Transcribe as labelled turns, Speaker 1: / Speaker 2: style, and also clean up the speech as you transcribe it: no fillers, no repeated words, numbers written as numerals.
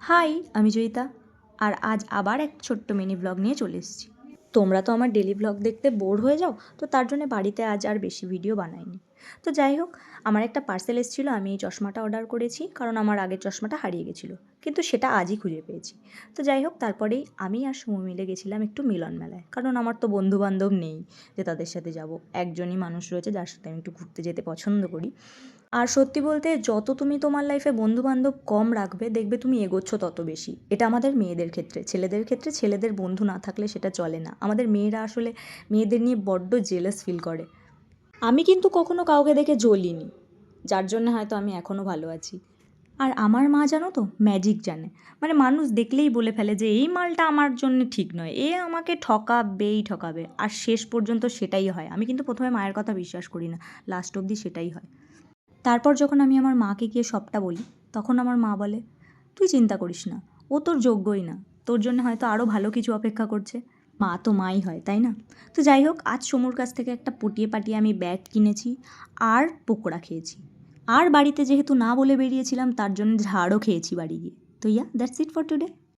Speaker 1: High, আমি জয়িতা। আর আজ আবার এক ছোট্ট মিনি ব্লগ নিয়ে চলে এসেছি। তোমরা তো আমার ডেলি ব্লগ দেখতে বোর হয়ে যাও, তো তার জন্য বাড়িতে আজ আর বেশি ভিডিও বানাইনি। তো যাই হোক, আমার একটা পার্সেল এসেছিলো, আমি এই চশমাটা অর্ডার করেছি কারণ আমার আগের চশমাটা হারিয়ে গেছিলো, কিন্তু সেটা আজই খুঁজে পেয়েছি। তো যাই হোক, তারপরেই আমি আর সুমু মিলে গেছিলাম একটু মিলন মেলায়, কারণ আমার তো বন্ধু বান্ধব নেই যে তাদের সাথে যাব। একজনই মানুষ রয়েছে যার সাথে আমি একটু ঘুরতে যেতে পছন্দ করি। আর সত্যি বলতে যত তুমি তোমার লাইফে বন্ধুবান্ধব কম রাখবে, দেখবে তুমি এগোচ্ছ তত বেশি। এটা আমাদের মেয়েদের ক্ষেত্রে। ছেলেদের ক্ষেত্রে ছেলেদের বন্ধু না থাকলে সেটা চলে না। আমাদের মেয়েরা আসলে মেয়েদের নিয়ে বড্ড জেলাস ফিল করে। আমি কিন্তু কখনো কাউকে দেখে জ্বলিনি, যার জন্য হয়তো আমি এখনও ভালো আছি। আর আমার মা জানো তো ম্যাজিক জানে। মানে মানুষ দেখলেই বলে ফেলে যে এই মালটা আমার জন্য ঠিক নয়, এ আমাকে ঠকাবেই ঠকাবে, আর শেষ পর্যন্ত সেটাই হয়। আমি কিন্তু প্রথমে মায়ের কথা বিশ্বাস করি না, লাস্ট অবধি সেটাই হয়। তারপর যখন আমি আমার মাকে গিয়ে সবটা বলি, তখন আমার মা বলে, তুই চিন্তা করিস না, ও তোর যোগ্যই না, তোর জন্য হয়তো আরও ভালো কিছু অপেক্ষা করছে। মা তো মাই হয়, তাই না? তো যাই হোক, আজ সমুর কাছ থেকে একটা পটিয়ে পাটিয়ে আমি ব্যাগ কিনেছি আর পকোড়া খেয়েছি। আর বাড়িতে যেহেতু না বলে বেরিয়েছিলাম, তার জন্য ঝাড়ও খেয়েছি বাড়ি গিয়ে। তো দ্যাটস ইট ফর টুডে।